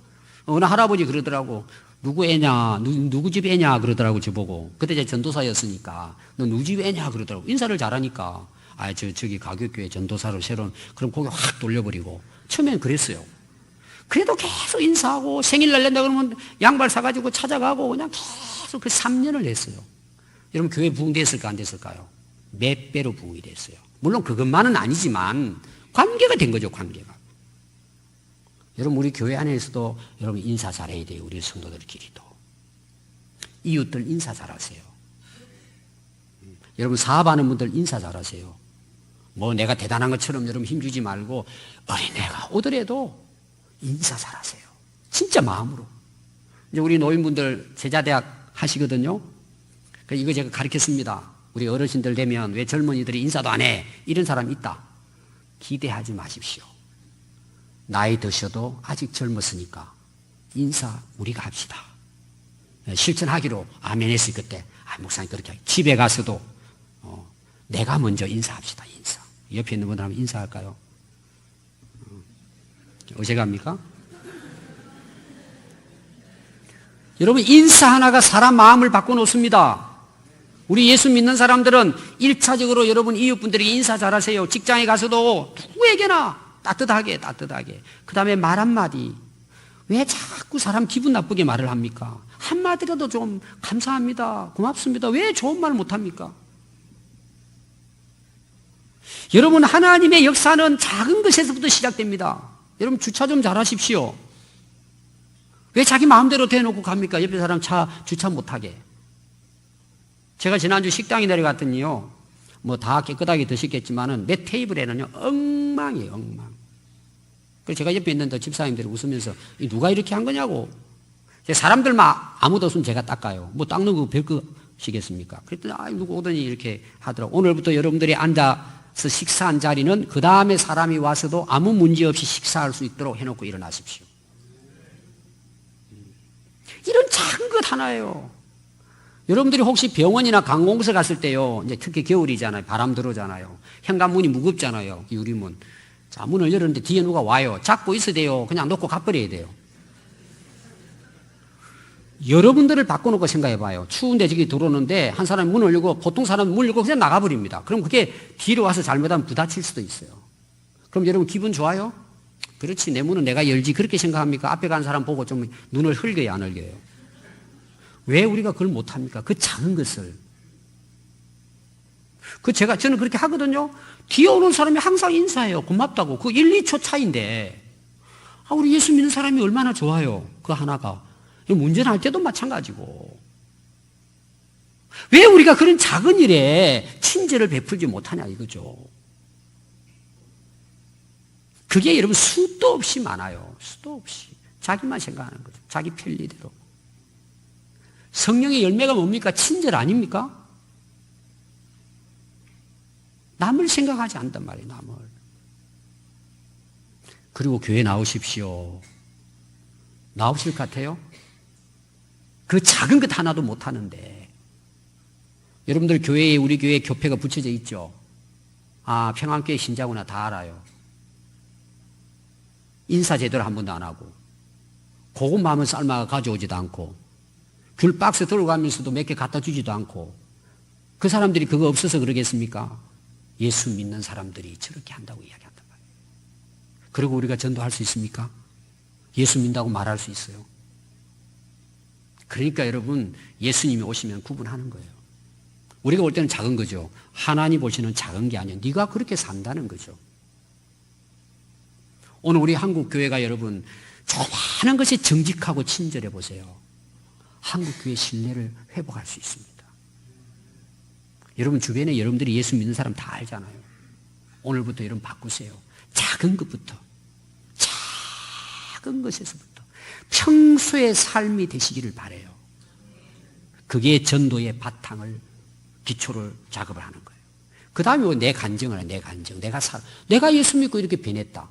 어느 할아버지 그러더라고. 누구 애냐, 누구 집 애냐 그러더라고 저보고. 그때 제가 전도사였으니까 너 누구 집 애냐 그러더라고. 인사를 잘하니까 저기 가교교회 전도사로 새로운 그럼 고개 확 돌려버리고. 처음엔 그랬어요. 그래도 계속 인사하고 생일날 낸다 그러면 양발 사가지고 찾아가고 그냥 계속 그 3년을 했어요. 여러분 교회 부흥됐을까 안 됐을까요? 몇 배로 부흥이 됐어요. 물론 그것만은 아니지만 관계가 된 거죠, 관계가. 여러분, 우리 교회 안에서도 여러분 인사 잘해야 돼요. 우리 성도들끼리도. 이웃들 인사 잘하세요. 여러분 사업하는 분들 인사 잘하세요. 뭐 내가 대단한 것처럼 여러분 힘주지 말고 어린애가 오더라도 인사 잘하세요. 진짜 마음으로. 이제 우리 노인분들 제자대학 하시거든요. 이거 제가 가르쳤습니다. 우리 어르신들 되면 왜 젊은이들이 인사도 안 해? 이런 사람이 있다. 기대하지 마십시오. 나이 드셔도 아직 젊었으니까 인사 우리가 합시다. 실천하기로 아멘 했을 그때 목사님 그렇게 하기. 집에 가서도 내가 먼저 인사합시다. 인사. 옆에 있는 분들 한번 인사할까요? 어색합니까? 여러분 인사 하나가 사람 마음을 바꿔놓습니다. 우리 예수 믿는 사람들은 1차적으로 여러분 이웃분들에게 인사 잘하세요. 직장에 가서도 누구에게나 따뜻하게. 그 다음에 말 한마디. 왜 자꾸 사람 기분 나쁘게 말을 합니까? 한마디라도 좀 감사합니다. 고맙습니다. 왜 좋은 말 못합니까? 여러분 하나님의 역사는 작은 것에서부터 시작됩니다. 여러분 주차 좀 잘하십시오. 왜 자기 마음대로 대놓고 갑니까? 옆에 사람 차 주차 못하게. 제가 지난주 식당에 내려갔더니요. 뭐 다 깨끗하게 드셨겠지만은 몇 테이블에는요. 엉망이에요. 엉망. 그래서 제가 옆에 있는 집사님들이 웃으면서 누가 이렇게 한 거냐고. 사람들 막 아무도 없으면 제가 닦아요. 뭐 닦는 거 별거시겠습니까? 그랬더니 누구 오더니 이렇게 하더라고. 오늘부터 여러분들이 앉아서 식사한 자리는 그 다음에 사람이 와서도 아무 문제 없이 식사할 수 있도록 해놓고 일어나십시오. 이런 작은 것 하나예요. 여러분들이 혹시 병원이나 관공서 갔을 때요, 이제 특히 겨울이잖아요. 바람 들어오잖아요. 현관문이 무겁잖아요. 유리문. 자, 문을 열었는데 뒤에 누가 와요. 잡고 있어야 돼요. 그냥 놓고 가버려야 돼요. 여러분들을 바꿔놓고 생각해 봐요. 추운데 저기 들어오는데 한 사람이 문을 열고 보통 사람은 문을 열고 그냥 나가버립니다. 그럼 그게 뒤로 와서 잘못하면 부딪힐 수도 있어요. 그럼 여러분 기분 좋아요? 그렇지, 내 문은 내가 열지 그렇게 생각합니까? 앞에 간 사람 보고 좀 눈을 흘겨요, 안 흘겨요? 왜 우리가 그걸 못합니까? 그 작은 것을. 저는 그렇게 하거든요. 뒤에 오는 사람이 항상 인사해요. 고맙다고. 그 1, 2초 차이인데. 우리 예수 믿는 사람이 얼마나 좋아요. 그 하나가. 운전할 때도 마찬가지고. 왜 우리가 그런 작은 일에 친절을 베풀지 못하냐 이거죠. 그게 여러분 수도 없이 많아요. 수도 없이. 자기만 생각하는 거죠. 자기 편리대로. 성령의 열매가 뭡니까? 친절 아닙니까? 남을 생각하지 않단 말이에요. 남을. 그리고 교회 나오십시오. 나오실 것 같아요? 그 작은 것 하나도 못하는데. 여러분들 교회에 우리 교회에 교패가 붙여져 있죠? 평안교회 신자구나 다 알아요. 인사 제대로 한 번도 안 하고 고구마만 삶아가 가져오지도 않고 귤 박스 들고 가면서도 몇 개 갖다 주지도 않고 그 사람들이 그거 없어서 그러겠습니까? 예수 믿는 사람들이 저렇게 한다고 이야기한단 말이에요. 그리고 우리가 전도할 수 있습니까? 예수 믿는다고 말할 수 있어요. 그러니까 여러분 예수님이 오시면 구분하는 거예요. 우리가 볼 때는 작은 거죠. 하나님 보시는 작은 게 아니에요. 네가 그렇게 산다는 거죠. 오늘 우리 한국 교회가 여러분 조그마한 것이 정직하고 친절해 보세요. 한국 교회 신뢰를 회복할 수 있습니다. 여러분 주변에 여러분들이 예수 믿는 사람 다 알잖아요. 오늘부터 여러분 바꾸세요. 작은 것부터. 작은 것에서부터. 평소의 삶이 되시기를 바라요. 그게 전도의 바탕을 기초를 작업을 하는 거예요. 그 다음에 내 간증을 내 간증. 내가 예수 믿고 이렇게 변했다.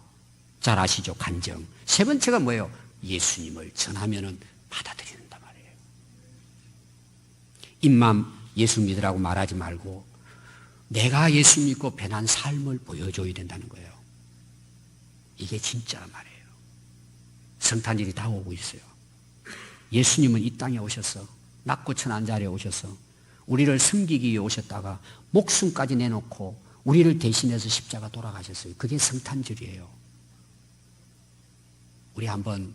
잘 아시죠? 간증. 세 번째가 뭐예요? 예수님을 전하면은 받아들인단 말이에요. 입만 예수 믿으라고 말하지 말고 내가 예수 믿고 변한 삶을 보여줘야 된다는 거예요. 이게 진짜란 말이에요. 성탄절이 다 오고 있어요. 예수님은 이 땅에 오셔서 낮고 천한 자리에 오셔서 우리를 섬기기 위해 오셨다가 목숨까지 내놓고 우리를 대신해서 십자가 돌아가셨어요. 그게 성탄절이에요. 우리 한번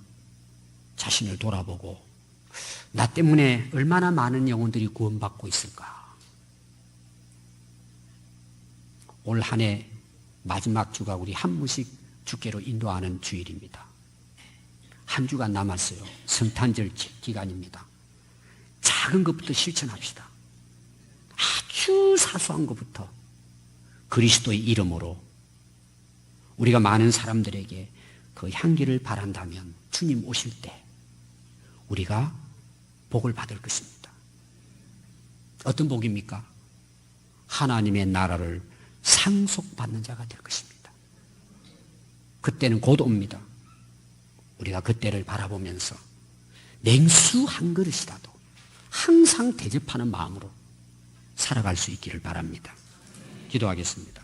자신을 돌아보고 나 때문에 얼마나 많은 영혼들이 구원받고 있을까? 올 한 해 마지막 주가 우리 한무식 주께로 인도하는 주일입니다. 한 주간 남았어요. 성탄절 기간입니다. 작은 것부터 실천합시다. 아주 사소한 것부터 그리스도의 이름으로 우리가 많은 사람들에게 그 향기를 바란다면 주님 오실 때 우리가 복을 받을 것입니다. 어떤 복입니까? 하나님의 나라를 상속받는 자가 될 것입니다. 그때는 곧 옵니다. 우리가 그때를 바라보면서 냉수 한 그릇이라도 항상 대접하는 마음으로 살아갈 수 있기를 바랍니다. 기도하겠습니다.